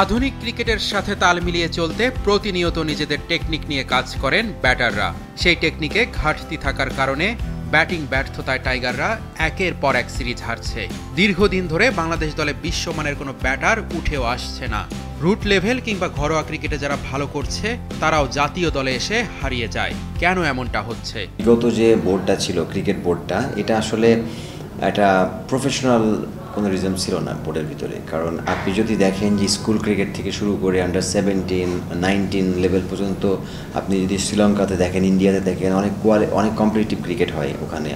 আধুনিক ক্রিকেটের সাথে তাল মিলিয়ে চলতে প্রতিনিয়ত নিজেদের টেকনিক নিয়ে কাজ করেন ব্যাটাররা। সেই টেকনিকে ঘাটতি থাকার কারণে ব্যাটিং ব্যর্থতায় টাইগাররা একের পর এক সিরিজ হারছে। দীর্ঘদিন ধরে বাংলাদেশ দলে বিশ্বমানের কোনো ব্যাটার উঠেও আসছে না। রুট লেভেল কিংবা ঘরোয়া ক্রিকেটে যারা ভালো করছে তারাও জাতীয় দলে এসে হারিয়ে যায়। কেন এমনটা হচ্ছে? বিগত যে বোর্ডটা ছিল, ক্রিকেট বোর্ডটা, এটা আসলে একটা প্রফেশনাল কোনো রিজম ছিল না বোর্ডের ভিতরে। কারণ আপনি যদি দেখেন যে স্কুল ক্রিকেট থেকে শুরু করে আন্ডার 17, 19 লেভেল পর্যন্ত, আপনি যদি শ্রীলঙ্কাতে দেখেন, ইন্ডিয়াতে দেখেন, অনেক কম্পিটিটিভ ক্রিকেট হয় ওখানে।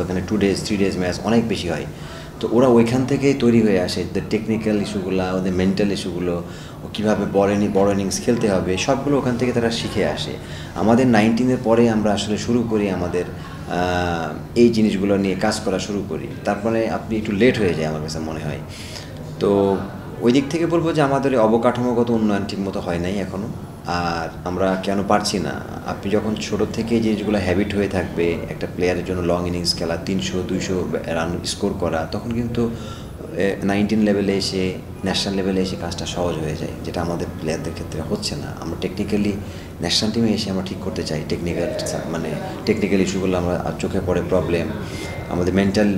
ওখানে 2 ডেজ 3 ডেজ ম্যাচ অনেক বেশি হয়। তো ওরা ওইখান থেকেই তৈরি হয়ে আসে। ওদের টেকনিক্যাল ইস্যুগুলো, ওদের মেন্টাল ইস্যুগুলো, কীভাবে বড় ইনিংস খেলতে হবে, সবগুলো ওখান থেকে তারা শিখে আসে। আমাদের 19-এর পরে আমরা আসলে শুরু করি আমাদের এই জিনিসগুলো নিয়ে কাজ করা শুরু করি। তারপরে আপনি একটু লেট হয়ে যায় আমার কাছে মনে হয়। তো ওই দিক থেকে বলবো যে আমাদের অবকাঠামোগত উন্নয়ন ঠিকমতো হয় নাই এখনও। আর আমরা কেন পারছি না, আপনি যখন ছোটো থেকে এই জিনিসগুলো হ্যাবিট হয়ে থাকবে, একটা প্লেয়ারের জন্য লং ইনিংস খেলা, 300-200 রান স্কোর করা, তখন কিন্তু 19 লেভেলে এসে, ন্যাশনাল লেভেলে এসে কাজটা সহজ হয়ে যায়, যেটা আমাদের প্লেয়ারদের ক্ষেত্রে হচ্ছে না। আমরা টেকনিক্যালি ন্যাশনাল টিমে এসে আমরা ঠিক করতে চাই টেকনিক্যাল ইস্যুগুলো, আমরা চোখে পড়ে প্রবলেম, আমাদের মেন্টাল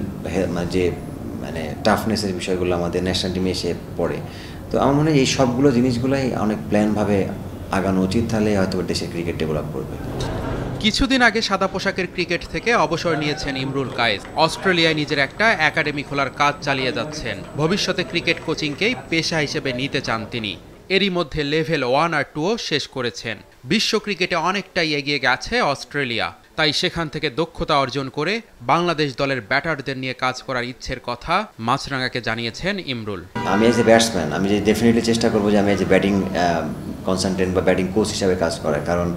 টাফনেসের বিষয়গুলো আমাদের ন্যাশনাল টিমে এসে পড়ে। তো আমার মনে হয় এই সবগুলো জিনিসগুলোই অনেক প্ল্যানভাবে আগানো উচিত, তাহলে হয়তো দেশের ক্রিকেট ডেভেলপ করবে। কিছুদিন আগে সাদা পোশাকের ক্রিকেট থেকে অবসর নিয়েছেন ইমরুল কায়েস। অস্ট্রেলিয়ায় নিজের একটা একাডেমি খোলার কাজ চালিয়ে যাচ্ছেন। ভবিষ্যতে ক্রিকেট কোচিংকেই পেশা হিসেবে নিতে চান তিনি। এরই মধ্যে লেভেল 1 আর 2 শেষ করেছেন। বিশ্ব ক্রিকেটে অনেকটাই এগিয়ে গেছে অস্ট্রেলিয়া। তাই সেখান থেকে দক্ষতা অর্জন করে বাংলাদেশ দলের ব্যাটারদের নিয়ে কাজ করার ইচ্ছের কথা মাছরাঙাকে জানিয়েছেন ইমরুল। আমি এজ এ ব্যাটসম্যান আমি যে ডেফিনেটলি চেষ্টা করবো যে আমি এজ এ ব্যাটিং কনসালটেন্ট বা ব্যাটিং কোচ হিসাবে কাজ করার। কারণ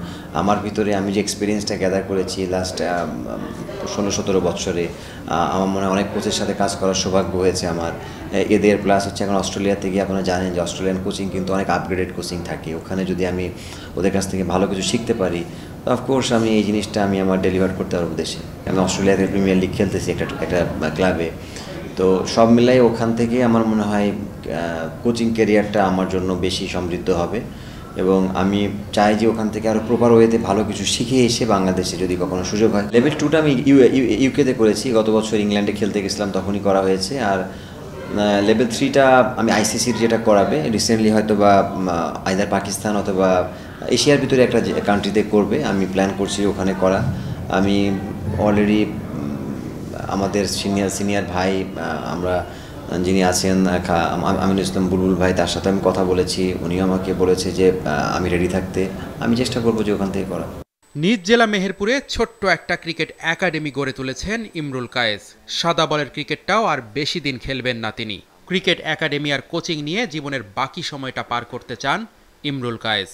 আমার ভিতরে আমি যে এক্সপিরিয়েন্সটা গ্যাদার করেছি লাস্ট 16-17 বছরে, আমার মনে হয় অনেক কোচের সাথে কাজ করার সৌভাগ্য হয়েছে আমার। এদের প্লাস হচ্ছে এখন অস্ট্রেলিয়াতে গিয়ে আপনারা জানেন যে অস্ট্রেলিয়ান কোচিং কিন্তু অনেক আপগ্রেডেড কোচিং থাকে। ওখানে যদি আমি ওদের কাছ থেকে ভালো কিছু শিখতে পারি, অফকোর্স আমি এই জিনিসটা আমি আমার ডেলিভার করতে পারবো দেশে। আমি অস্ট্রেলিয়াতে প্রিমিয়ার লিগ খেলতেছি একটা ক্লাবে। তো সব মিলাই ওখান থেকে আমার মনে হয় কোচিং ক্যারিয়ারটা আমার জন্য বেশি সমৃদ্ধ হবে, এবং আমি চাই যে ওখান থেকে আরও প্রপার ওয়েতে ভালো কিছু শিখে এসে বাংলাদেশে যদি কখনো সুযোগ হয়। লেভেল 2টা আমি ইউকেতে করেছি, গত বছর ইংল্যান্ডে খেলতে গেছিলাম তখনই করা হয়েছে। আর লেভেল 3টা আমি আইসিসির যেটা করাবে রিসেন্টলি, হয়তো বা আইদার পাকিস্তান অথবা এশিয়ার ভিতরে একটা কান্ট্রিতে করবে, আমি প্ল্যান করছি ওখানে করা। আমি অলরেডি আমাদের সিনিয়র ভাই আমরা যিনি আছেন আমিনুল ইসলাম বুলবুল ভাই, তার সাথে আমি কথা বলেছি। উনিও আমাকে বলেছে যে আমি রেডি থাকতে, আমি চেষ্টা করবো যে ওখান থেকে করা। নিজ জেলা মেহেরপুরে ছোট্ট একটা ক্রিকেট একাডেমি গড়ে তুলেছেন ইমরুল কায়েস। সাদা বলের ক্রিকেটটাও আর বেশি দিন খেলবেন না তিনি। ক্রিকেট একাডেমি আর কোচিং নিয়ে জীবনের বাকি সময়টা পার করতে চান ইমরুল কায়েস।